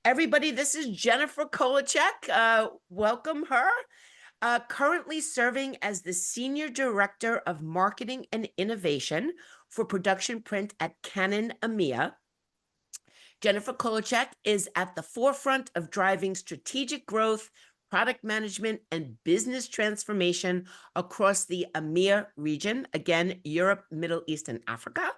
Everybody, this is Jennifer Kolloczek. Welcome her. Currently serving as the Senior Director of Marketing and Innovation for Production Print at Canon EMEA. Jennifer Kolloczek is at the forefront of driving strategic growth, product management, and business transformation across the EMEA region, again, Europe, Middle East, and Africa.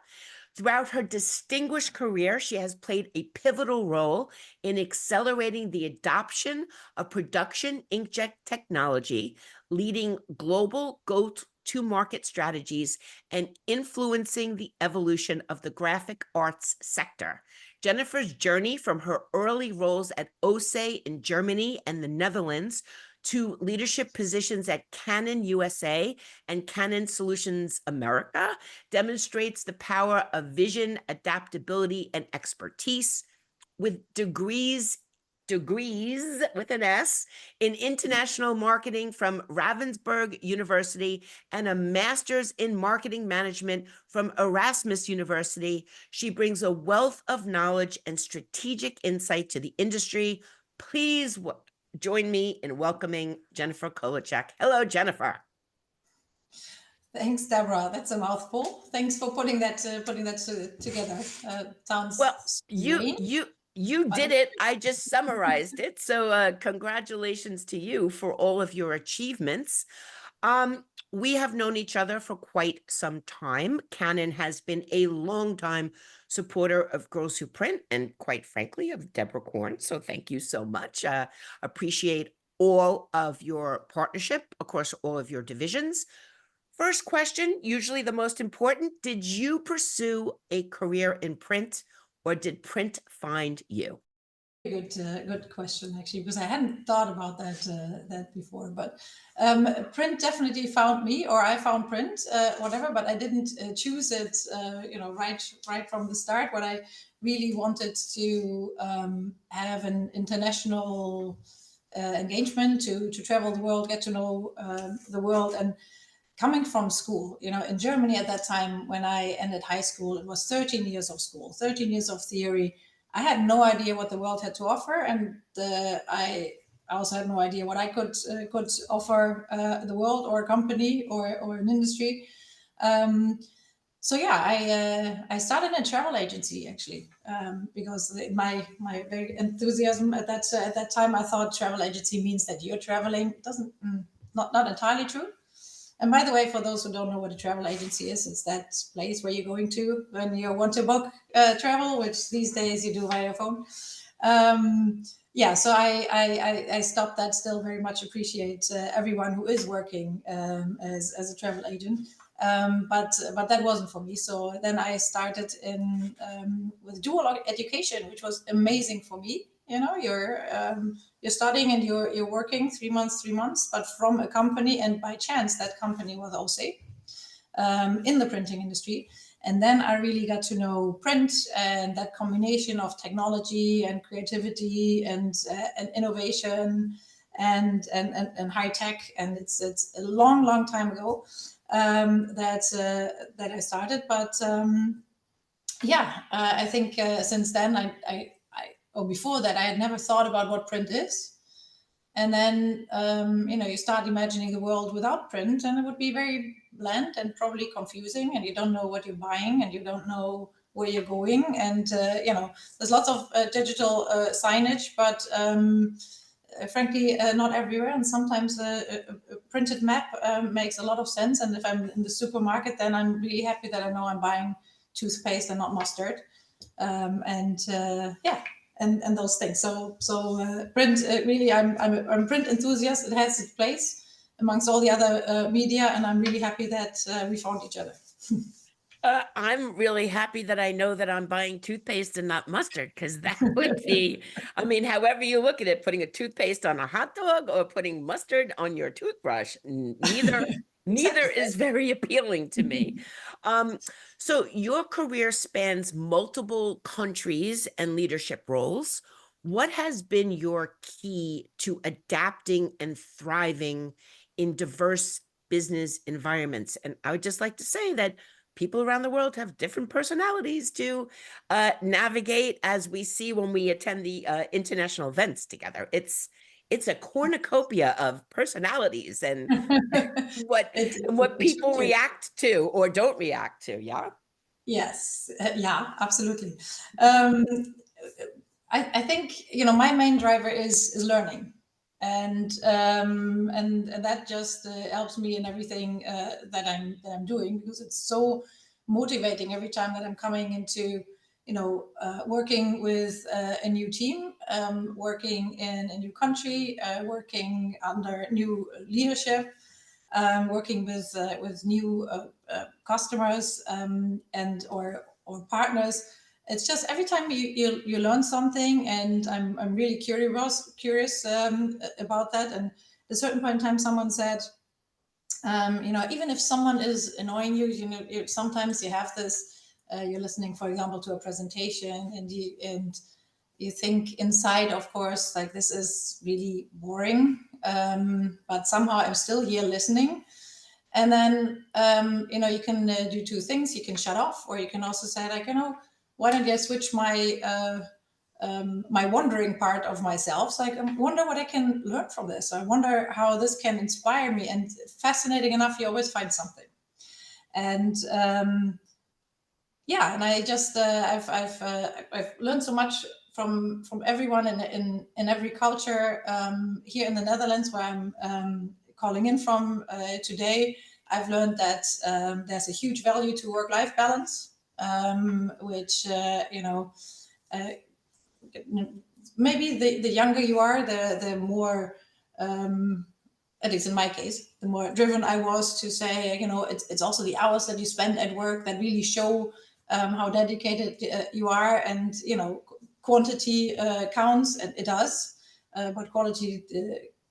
Throughout her distinguished career, she has played a pivotal role in accelerating the adoption of production inkjet technology, leading global go-to-market strategies, and influencing the evolution of the graphic arts sector. Jennifer's journey from her early roles at OSE in Germany and the Netherlands to leadership positions at Canon USA and Canon Solutions America demonstrates the power of vision, adaptability, and expertise. With degrees with an S in international marketing from Ravensburg University and a master's in marketing management from Erasmus University, she brings a wealth of knowledge and strategic insight to the industry. Please join me in welcoming Jennifer Kolloczek. Hello, Jennifer. Thanks, Deborah. That's a mouthful. Thanks for putting that together. Sounds well. strange. You did it. I just summarized it. So congratulations to you for all of your achievements. We have known each other for quite some time. Canon has been a long-time supporter of Girls Who Print and, quite frankly, of Deborah Korn. So thank you so much. Appreciate all of your partnership across all of your divisions. First question, usually the most important. Did you pursue a career in print, or did print find you? Good question, actually, because I hadn't thought about that before. But print definitely found me, or I found print, whatever. But I didn't choose it, right from the start. What I really wanted to have an international engagement, to travel the world, get to know the world, and coming from school, in Germany at that time when I ended high school, it was 13 years of school, 13 years of theory. I had no idea what the world had to offer, and I also had no idea what I could offer the world, or a company, or an industry. So yeah, I started a travel agency, actually, because my very enthusiasm at that time, I thought travel agency means that you're traveling. It doesn't, not entirely true. And by the way, for those who don't know what a travel agency is, it's that place where you're going to when you want to book travel, which these days you do via phone. Yeah, so I stopped that. Still very much appreciate everyone who is working as a travel agent. But that wasn't for me. So then I started in with dual education, which was amazing for me. You're studying and you're working 3 months, but from a company, and by chance that company was OSE in the printing industry. And then I really got to know print, and that combination of technology and creativity and innovation and high tech. And it's a long time ago that I started. But yeah, I think since then or before that, I had never thought about what print is. And then, you start imagining the world without print, and it would be very bland and probably confusing, and you don't know what you're buying, and you don't know where you're going. And, there's lots of digital signage, but frankly, not everywhere. And sometimes a printed map makes a lot of sense. And if I'm in the supermarket, then I'm really happy that I know I'm buying toothpaste and not mustard. Yeah, and those things. So print, really, I'm a print enthusiast. It has its place amongst all the other media, and I'm really happy that we found each other. I'm really happy that I know that I'm buying toothpaste and not mustard, because that would be, I mean, however you look at it, putting a toothpaste on a hot dog or putting mustard on your toothbrush, neither is very appealing to me. So your career spans multiple countries and leadership roles. What has been your key to adapting and thriving in diverse business environments? And I would just like to say that people around the world have different personalities to navigate, as we see when we attend the international events together. It's a cornucopia of personalities and what It's people true. react to or don't react to. Yeah. Yes, yeah, absolutely. Um, I think my main driver is learning, and that just helps me in everything that I'm doing, because it's so motivating every time that I'm coming into working with a new team, working in a new country, working under new leadership, working with new customers, and or partners. It's just every time you learn something, and I'm really curious about that. And at a certain point in time, someone said, even if someone is annoying you, sometimes you have this. You're listening, for example, to a presentation, and you think inside, of course, like, this is really boring, but somehow I'm still here listening. And then you can do two things. You can shut off, or you can also say, like, why don't I switch my wondering part of myself? So I wonder what I can learn from this. I wonder how this can inspire me. And fascinating enough, you always find something. And yeah, and I just I've learned so much from everyone in every culture. Here in the Netherlands, where I'm calling in from today, I've learned that there's a huge value to work-life balance, which maybe the younger you are, the more, at least in my case, the more driven I was to say, it's also the hours that you spend at work that really show how dedicated you are. And quantity counts, and it does, but quality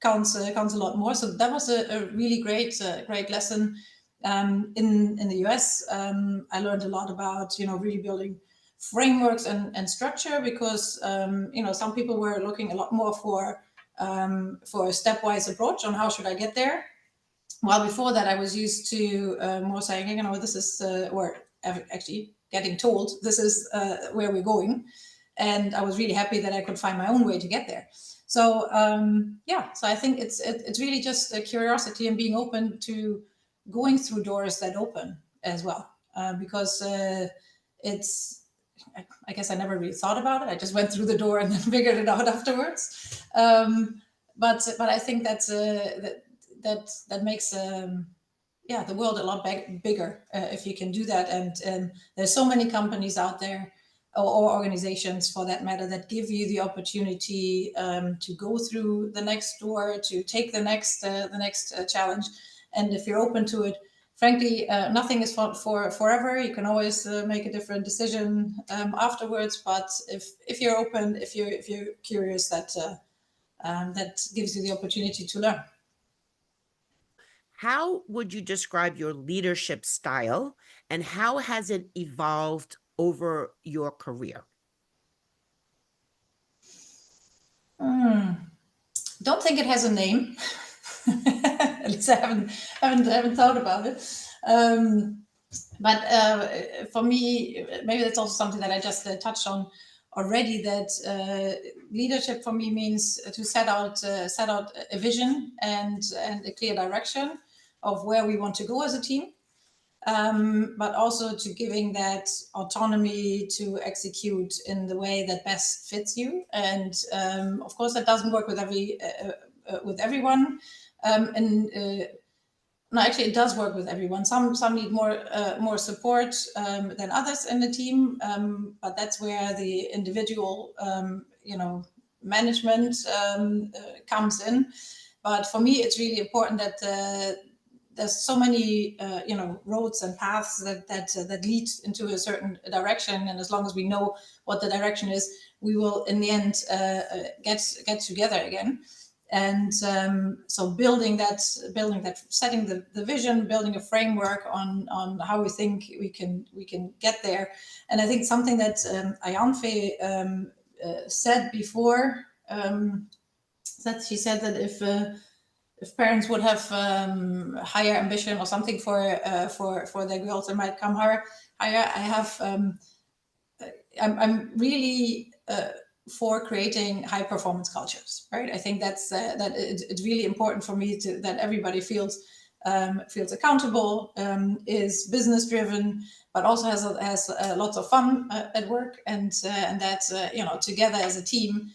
counts a lot more. So that was a really great lesson. In the US, I learned a lot about really building frameworks and structure, because some people were looking a lot more for a stepwise approach on how should I get there. While before that, I was used to more saying, this is or actually getting told this is where we're going, and I was really happy that I could find my own way to get there. So so I think it's really just a curiosity and being open to going through doors that open as well, because it's. I guess I never really thought about it. I just went through the door and then figured it out afterwards. But I think that's that makes the world a lot bigger if you can do that. And there's so many companies out there, or organizations for that matter, that give you the opportunity to go through the next door, to take the next challenge. And if you're open to it, frankly, nothing is for forever. You can always make a different decision afterwards. But if you're open, if you're curious, that gives you the opportunity to learn. How would you describe your leadership style, and how has it evolved over your career? Don't think it has a name. At least I haven't thought about it. But for me, maybe that's also something that I just touched on already. That leadership for me means to set out a vision and a clear direction of where we want to go as a team, but also to giving that autonomy to execute in the way that best fits you. And of course, that doesn't work with everyone. No, actually, it does work with everyone. Some need more support than others in the team, but that's where the individual, management comes in. But for me, it's really important that there's so many roads and paths that lead into a certain direction, and as long as we know what the direction is, we will in the end get together again. And so building that, setting the vision, building a framework on how we think we can get there. And I think something that Ayanfe said before, that she said that if if parents would have higher ambition or something for their girls, they might come higher. I'm really for creating high performance cultures, right? I think that's it's really important for me that everybody feels accountable, is business driven, but also has lots of fun at work, and that together as a team,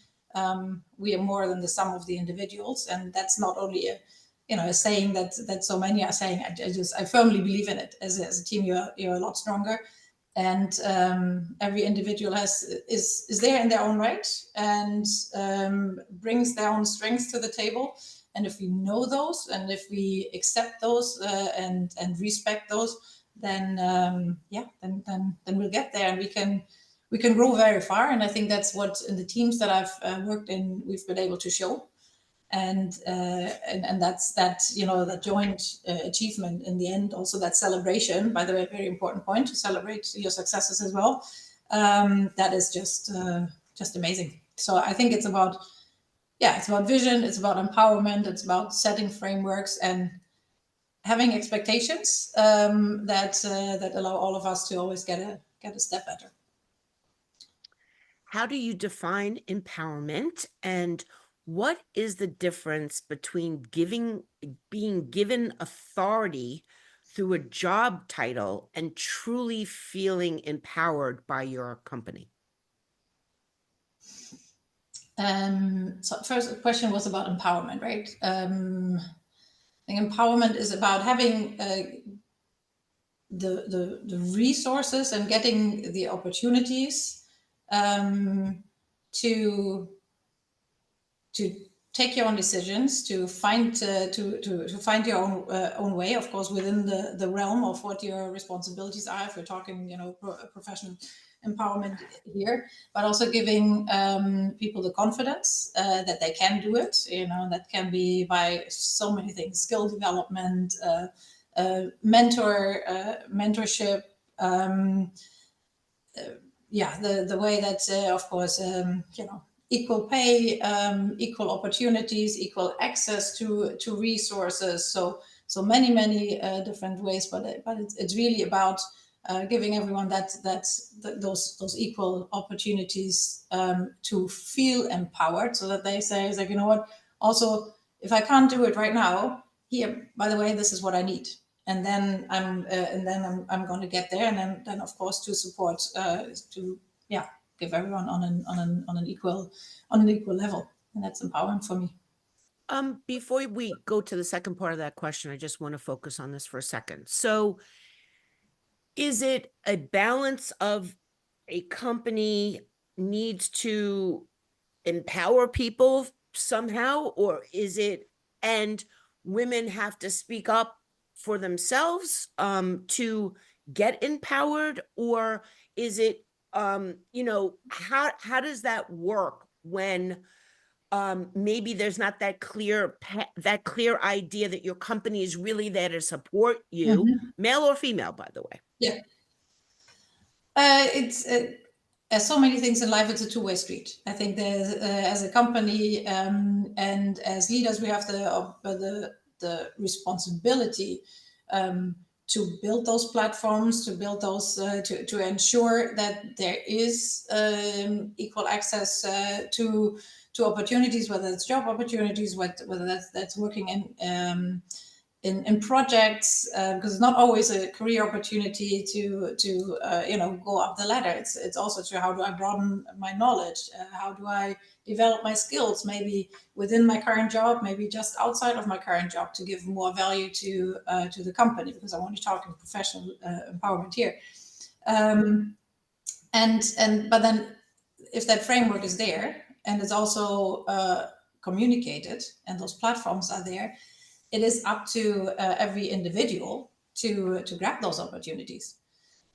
we are more than the sum of the individuals, and that's not only a saying that so many are saying. I firmly believe in it. As a team, you're a lot stronger, and every individual is there in their own right, and brings their own strengths to the table. And if we know those, and if we accept those, and respect those, then then we'll get there, and we can grow very far. And I think that's what in the teams that I've worked in, we've been able to show. And that's that joint achievement in the end, also that celebration, by the way, very important point, to celebrate your successes as well. That is just amazing. So I think it's about vision, it's about empowerment, it's about setting frameworks and having expectations that allow all of us to always get a step better. How do you define empowerment, and what is the difference between being given authority through a job title and truly feeling empowered by your company? So first question was about empowerment, right? I think empowerment is about having the resources and getting the opportunities to take your own decisions, to find your own way, of course, within the realm of what your responsibilities are. If we're talking, professional empowerment here, but also giving people the confidence that they can do it. That can be by so many things: skill development, mentorship. The way that, of course, equal pay, equal opportunities, equal access to resources. So many different ways, but it's really about giving everyone those equal opportunities to feel empowered, so that they say, it's like, what? Also, if I can't do it right now, here, by the way, this is what I need, and then I'm going to get there, and then of course to support give everyone on an equal level, and that's empowering for me. Before we go to the second part of that question, I just want to focus on this for a second. So is it a balance of a company needs to empower people somehow, or is it, and women have to speak up for themselves to get empowered? Or is it, how does that work when maybe there's not that clear idea that your company is really there to support you, male or female, by the way? Yeah. It's as so many things in life, it's a two-way street. I think there's as a company and as leaders, we have the responsibility to build those platforms, to build those to ensure that there is equal access to opportunities, whether it's job opportunities, whether that's working in projects, because it's not always a career opportunity to go up the ladder. It's also to, how do I broaden my knowledge? How do I develop my skills? Maybe within my current job, maybe just outside of my current job, to give more value to the company, because I'm only talking professional empowerment here. But then, if that framework is there and it's also communicated, and those platforms are there, it is up to every individual to grab those opportunities.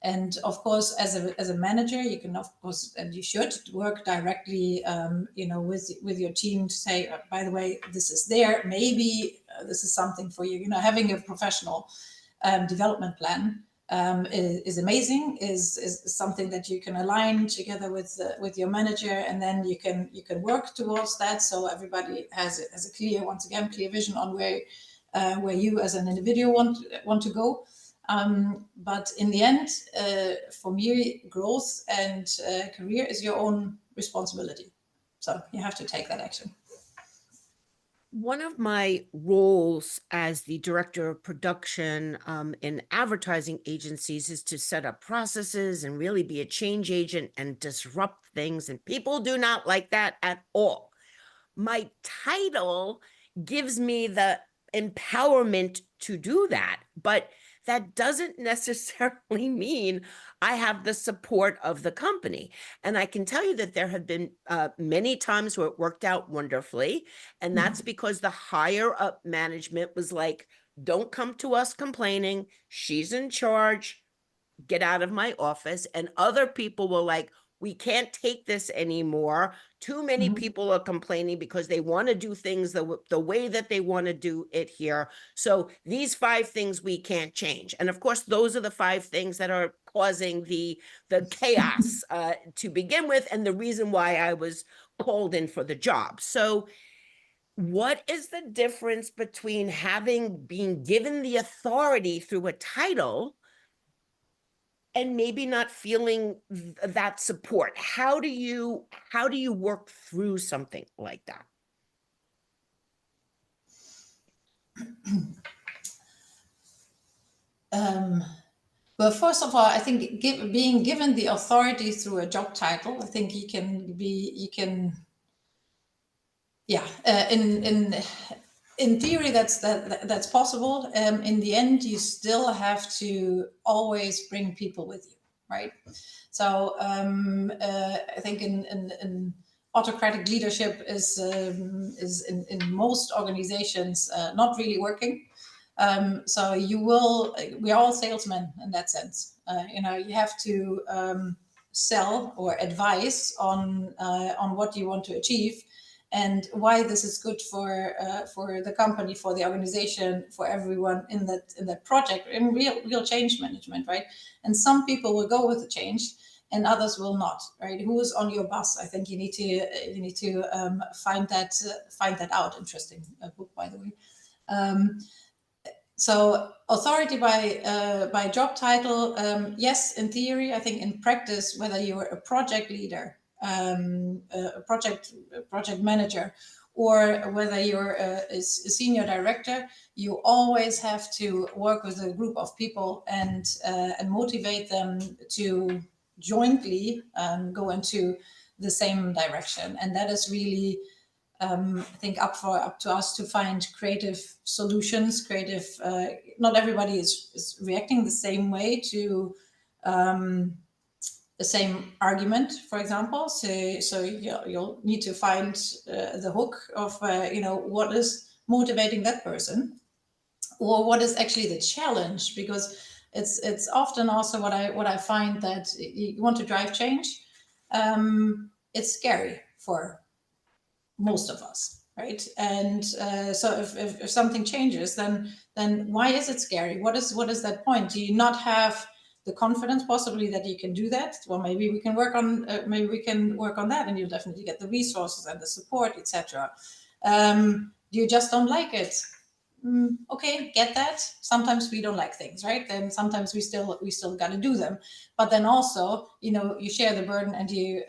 And of course, as a manager, you can, of course, and you should work directly, with your team to say, by the way, this is there. Maybe this is something for you. Having a professional development plan is amazing, is something that you can align together with your manager, and then you can work towards that. So everybody has a clear, once again, clear vision on where you as an individual want to go. But in the end, for me, growth and career is your own responsibility. So you have to take that action. One of my roles as the director of production in advertising agencies is to set up processes and really be a change agent and disrupt things. And people do not like that at all. My title gives me the empowerment to do that, but that doesn't necessarily mean I have the support of the company. And I can tell you that there have been many times where it worked out wonderfully. And that's because the higher up management was like, don't come to us complaining. She's in charge. Get out of my office. And other people were like, we can't take this anymore. Too many people are complaining because they want to do things the way that they want to do it here. So these 5 things we can't change. And of course, those are the 5 things that are causing the chaos to begin with, and the reason why I was called in for the job. So what is the difference between being given the authority through a title and maybe not feeling that support? How do you work through something like that? Well, first of all, I think being given the authority through a job title, I think in theory that's possible. In the end, you still have to always bring people with you, right? So I think in autocratic leadership is in most organizations not really working. So we're all salesmen in that sense. You have to sell or advise on what you want to achieve and why this is good for the company, for the organization, for everyone in that project, in real change management, right? And some people will go with the change, and others will not, right? Who is on your bus? I think you need to find that out. Interesting book, by the way. So authority by job title, yes, in theory. I think in practice, whether you're a project leader, a project manager, or whether you're a senior director, you always have to work with a group of people and motivate them to jointly go into the same direction. And that is really, I think, up to us to find creative solutions. Not everybody is reacting the same way to the same argument, for example. So you'll need to find the hook of what is motivating that person, or what is actually the challenge, because it's often also what I find, that you want to drive change. It's scary for most of us, right? And so if something changes, then why is it scary? What is that point? Do you not have the confidence possibly that you can do that? Well, maybe we can work on that, and you'll definitely get the resources and the support, etc. You just don't like it. Okay, get that. Sometimes we don't like things, right? Then sometimes we still got to do them, but then also you share the burden, and you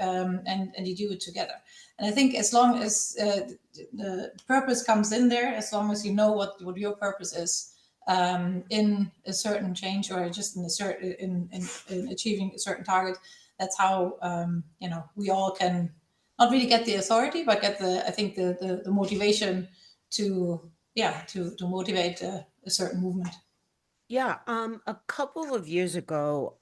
do it together. And I think as long as the purpose comes in there, as long as you know what your purpose is in a certain change, or just in achieving a certain target, that's how we all can not really get the authority, but get the motivation to motivate a certain movement. Yeah, a couple of years ago,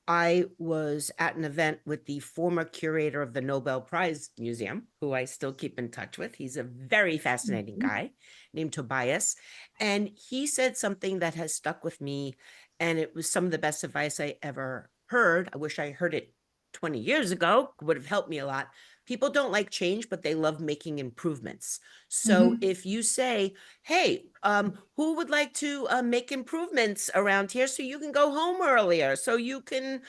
I was at an event with the former curator of the Nobel Prize Museum, who I still keep in touch with. He's a very fascinating guy named Tobias. And he said something that has stuck with me, and it was some of the best advice I ever heard. I wish I heard it 20 years ago, would have helped me a lot. people don't like change, but they love making improvements. So Hmm. if you say, hey, who would like to make improvements around here so you can go home earlier, so you can,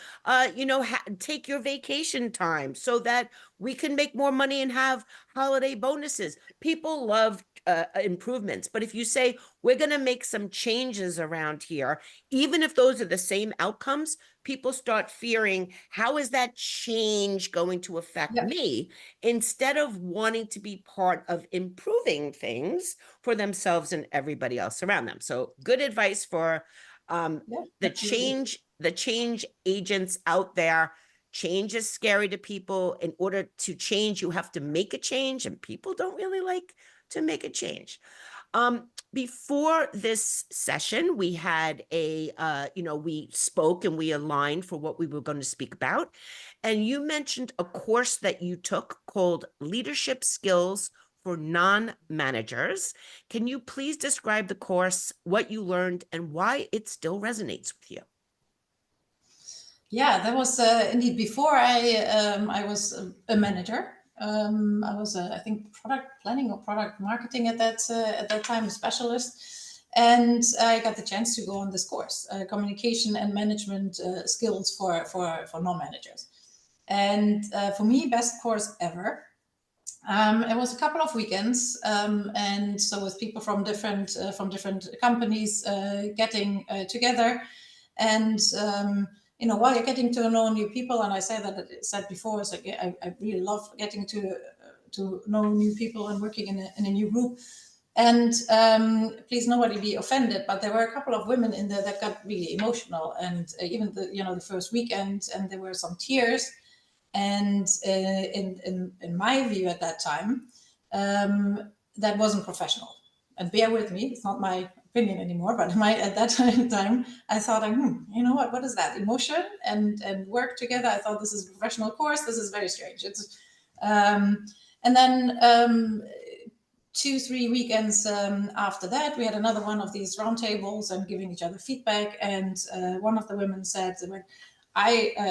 take your vacation time so that we can make more money and have holiday bonuses. People love improvements. But if you say, we're going to make some changes around here, even if those are the same outcomes, people start fearing, how is that change going to affect Yeah, me? Instead of wanting to be part of improving things for themselves and everybody else around them. So good advice for yeah, the absolutely. change agents out there. Change is scary to people. In order to change, you have to make a change, and people don't really like to make a change. Before this session, we had we spoke and we aligned for what we were going to speak about. And you mentioned a course that you took called Leadership Skills for Non-Managers. Can you please describe the course, what you learned, and why it still resonates with you? Yeah, that was indeed before I was a manager. I was I think product planning or product marketing at that time, a specialist, and I got the chance to go on this course, communication and management skills for non-managers. And for me, best course ever. It was a couple of weekends, and so with people from different companies getting together, and while you're getting to know new people, and I say that I said before, it's like I really love getting to know new people and working in a new group. And please, nobody be offended, but there were a couple of women in there that got really emotional, and even the first weekend, and there were some tears. And in my view at that time, that wasn't professional. And bear with me, it's not my opinion anymore. But at that time, I thought, you know what is that? Emotion and work together. I thought, this is a professional course. This is very strange. It's and then 2-3 weekends after that, we had another one of these roundtables and giving each other feedback. And one of the women said,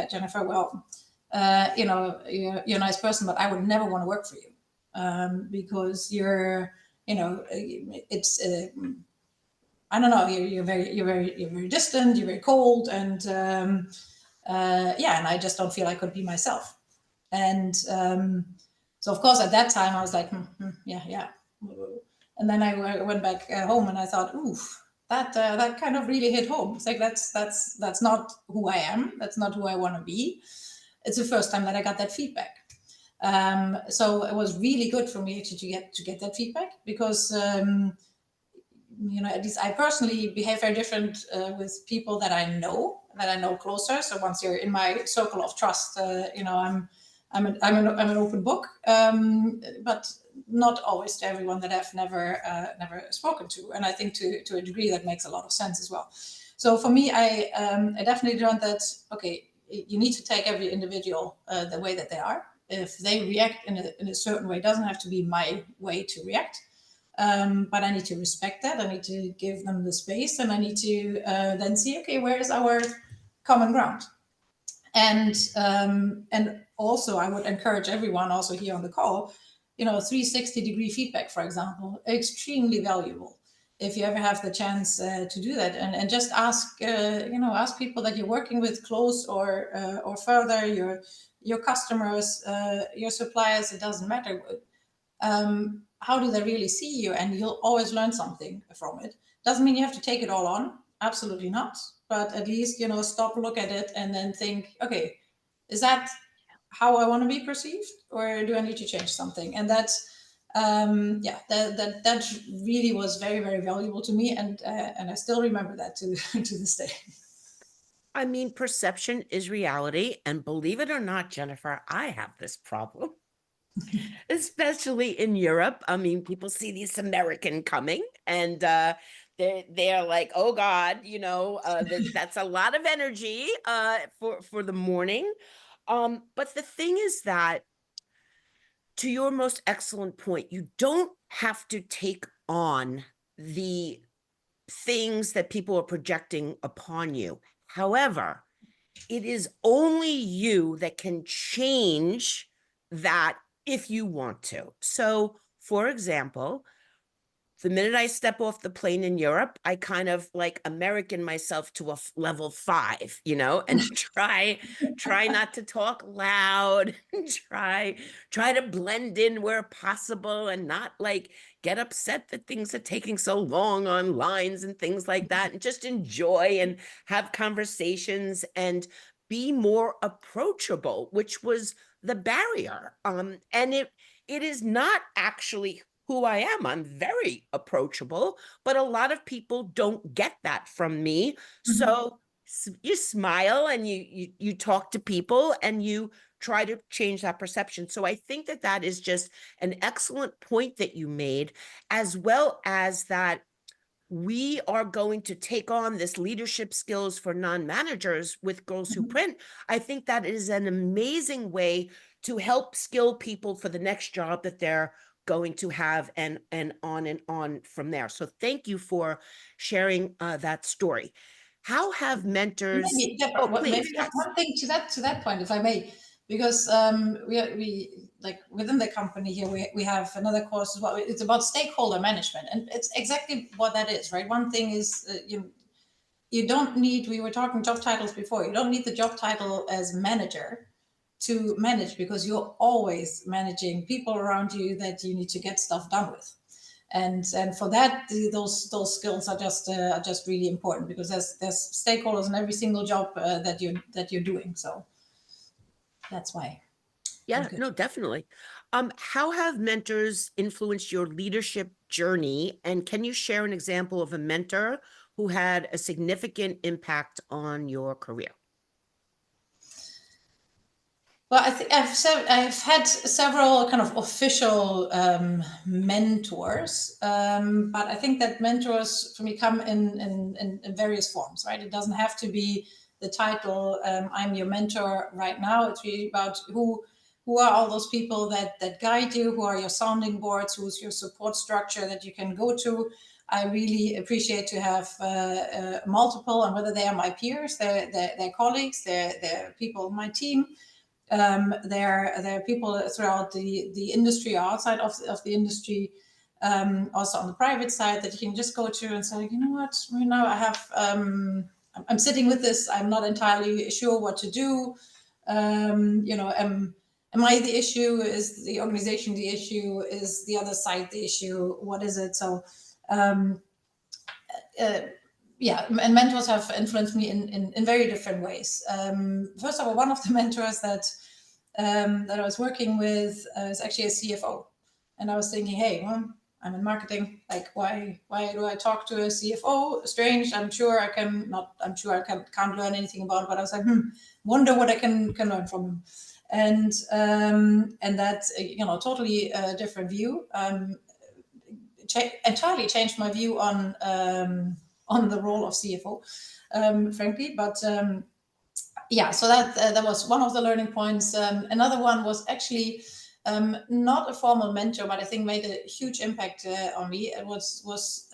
Jennifer, well, you're a nice person, but I would never want to work for you because you're, it's, I don't know, you're very distant, you're very cold, and and I just don't feel I could be myself. And so, of course, at that time, I was like, yeah, yeah. And then I went back home, and I thought, oof, that kind of really hit home. It's like that's not who I am. That's not who I want to be. It's the first time that I got that feedback. So it was really good for me actually to get that feedback because at least I personally behave very different with people that I know closer. So once you're in my circle of trust, I'm an open book, but not always to everyone that I've never spoken to. And I think to a degree that makes a lot of sense as well. So for me, I definitely learned that okay, you need to take every individual the way that they are. If they react in a certain way, it doesn't have to be my way to react. But I need to respect that. I need to give them the space, and I need to then see, okay, where is our common ground? And also, I would encourage everyone, also here on the call, 360-degree feedback, for example, extremely valuable. If you ever have the chance to do that, and just ask, ask people that you're working with close or further, your customers, your suppliers, it doesn't matter. How do they really see you? And you'll always learn something from it. Doesn't mean you have to take it all on. Absolutely not. But at least, stop, look at it, and then think, okay, is that how I want to be perceived, or do I need to change something? And that really was very, very valuable to me, and I still remember that to to this day. I mean, perception is reality. And believe it or not, Jennifer, I have this problem, especially in Europe. I mean, people see this American coming and they're like, oh God, that's a lot of energy for the morning. But the thing is that, to your most excellent point, you don't have to take on the things that people are projecting upon you. However, it is only you that can change that if you want to. So, for example, the minute I step off the plane in Europe, I kind of like American myself to a level 5, and try not to talk loud, try to blend in where possible and not like get upset that things are taking so long on lines and things like that, and just enjoy and have conversations and be more approachable, which was the barrier. And it is not actually who I am. I'm very approachable, but a lot of people don't get that from me. Mhm. So you smile and you talk to people and you try to change that perception. So I think that that is just an excellent point that you made, as well as that we are going to take on this leadership skills for non-managers with Girls Who Mhm. Print. I think that is an amazing way to help skill people for the next job that they're going to have, and on from there. So thank you for sharing that story. How have mentors? Maybe, yeah, Oh, but maybe please, yes. one thing to that point, if I may, because we like within the company here, we have another course as well. It's about stakeholder management, and it's exactly what that is, right? One thing is you don't need. We were talking job titles before. You don't need the job title as manager to manage, because you're always managing people around you that you need to get stuff done with. And for that, those skills are just really important, because there's stakeholders in every single job that you're doing. So that's why it's Yeah, good. no, definitely. How have mentors influenced your leadership journey? And can you share an example of a mentor who had a significant impact on your career? Well, I think I've had several kind of official mentors, but I think that mentors for me come in various forms, right? It doesn't have to be the title, I'm your mentor right now. It's really about who are all those people that guide you, who are your sounding boards, who's your support structure that you can go to. I really appreciate to have multiple, and whether they are my peers, they're colleagues, they're people on my team. There are people throughout the industry or outside of the industry, also on the private side, that you can just go to and say, you know what, I have, I'm sitting with this, I'm not entirely sure what to do. Am I the issue? Is the organization the issue? Is the other side the issue? What is it? So um, uh, yeah, and mentors have influenced me in very different ways. First of all, one of the mentors that I was working with is actually a CFO, and I was thinking, hey, well, I'm in marketing. Like, why do I talk to a CFO? Strange. I'm sure I can not. I'm sure I can't learn anything about it. But I was like, wonder what I can learn from him. And that totally different view. Entirely changed my view on the role of CFO, frankly. But yeah, so that was one of the learning points. Another one was actually not a formal mentor, but I think made a huge impact on me. It was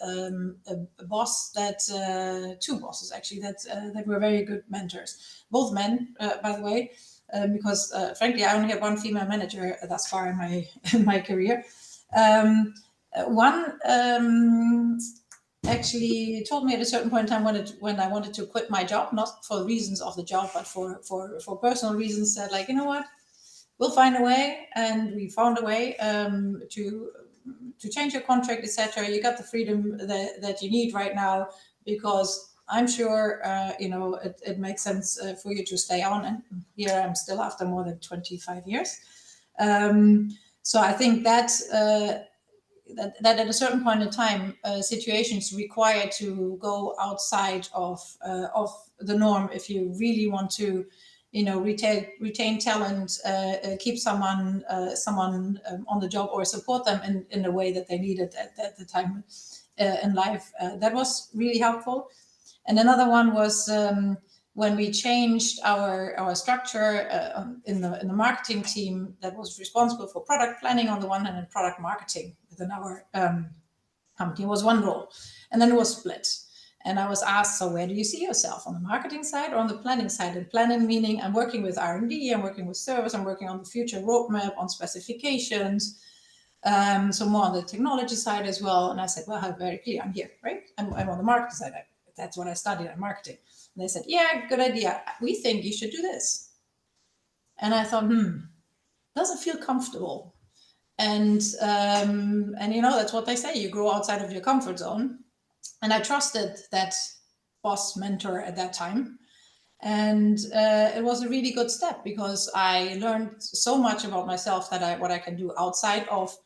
a boss that two bosses actually that were very good mentors, both men, by the way. Because frankly, I only have one female manager thus far in my in my career. Um, One actually told me at a certain point in time when I wanted to quit my job, not for reasons of the job, but for personal reasons, said, like, you know what, we'll find a way, and we found a way to change your contract, etc. You got the freedom that you need right now, because I'm sure it makes sense for you to stay on. And here I'm still after more than 25 years. So I think that that at a certain point in time, situations require to go outside of the norm if you really want to, retain talent, keep someone on the job, or support them in a way that they needed at the time in life. That was really helpful. And another one was when we changed our structure in the marketing team that was responsible for product planning on the one hand and product marketing within our company was one role, and then it was split. And I was asked, so where do you see yourself, on the marketing side or on the planning side? And planning meaning I'm working with R&D, I'm working with service, I'm working on the future roadmap, on specifications, so more on the technology side as well. And I said, well, very clear, I'm here, right? I'm on the marketing side. That's what I studied in marketing. And they said, yeah, good idea. We think you should do this. And I thought, doesn't feel comfortable. And you know, that's what they say, you grow outside of your comfort zone. And I trusted that boss mentor at that time. And it was a really good step, because I learned so much about myself, that what I can do outside of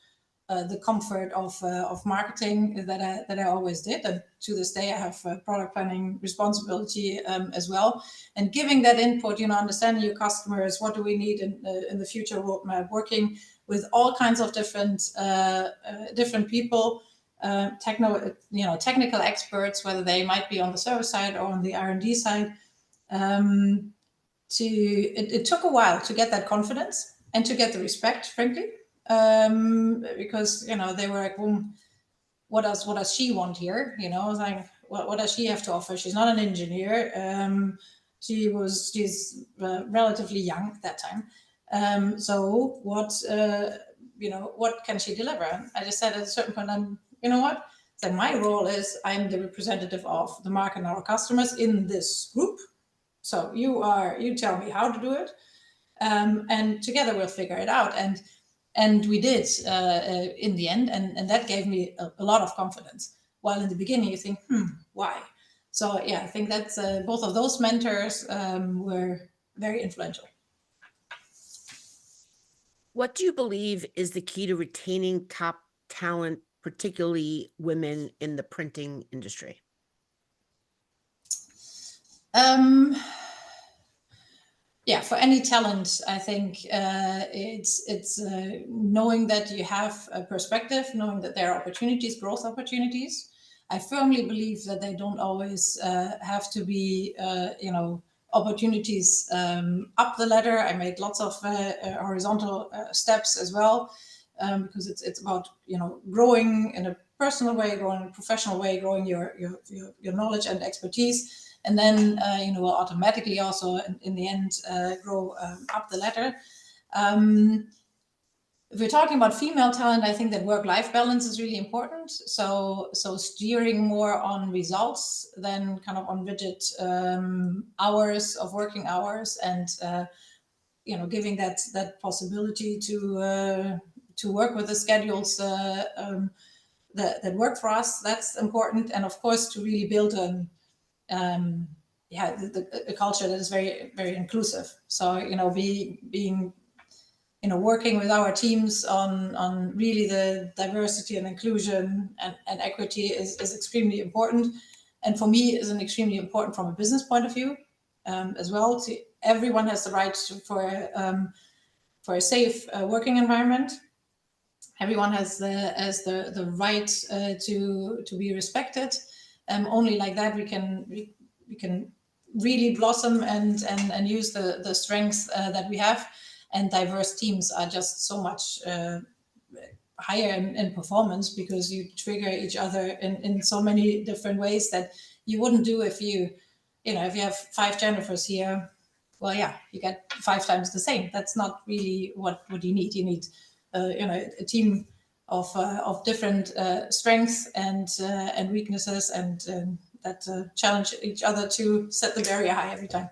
the comfort of marketing that I always did. And to this day, I have product planning responsibility as well. And giving that input, you know, understanding your customers, what do we need in the future roadmap, working with all kinds of different people, technical experts, whether they might be on the service side or on the R&D side. It took a while to get that confidence and to get the respect, frankly, because, you know, they were like, well, what does she want here? You know, like, what does she have to offer? She's not an engineer. She's relatively young at that time. So what, you know, what can she deliver? And I just said at a certain point, you know what? So my role is I'm the representative of the market and our customers in this group. So you tell me how to do it, and together we'll figure it out. And we did in the end, and that gave me a lot of confidence. While in the beginning you think, why? So yeah, I think that's both of those mentors were very influential. What do you believe is the key to retaining top talent, particularly women in the printing industry? Yeah, for any talent, I think it's knowing that you have a perspective, knowing that there are opportunities, growth opportunities. I firmly believe that they don't always have to be, you know, opportunities up the ladder. I made lots of horizontal steps as well, because it's about, you know, growing in a personal way, growing in a professional way, growing your knowledge and expertise. And then, you know, will automatically also in the end grow up the ladder. If we're talking about female talent, I think that work-life balance is really important. So steering more on results than kind of on rigid hours of working hours, and you know, giving that possibility to work with the schedules that work for us. That's important, and of course to really build a culture that is very, very inclusive. So, you know, being you know, working with our teams on really the diversity and inclusion and equity is extremely important. And for me, is extremely important from a business point of view as well. Everyone has the right for a safe working environment. Everyone has the right to be respected. Only like that we can really blossom and use the strengths that we have. And diverse teams are just so much higher in performance, because you trigger each other in so many different ways that you wouldn't do if you know, if you have 5 Jennifers here, well, yeah, you get 5 times the same. That's not really what you need. You need you know, a team of different strengths and weaknesses, and that challenge each other to set the barrier high every time.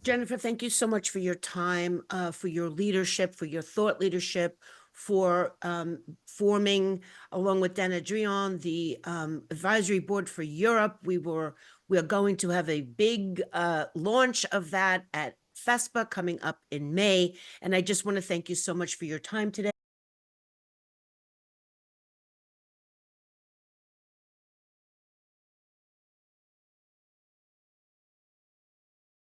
Jennifer, thank you so much for your time, for your leadership, for your thought leadership, for forming, along with Dan Adrian, the advisory board for Europe. We are going to have a big launch of that at FESPA coming up in May. And I just want to thank you so much for your time today.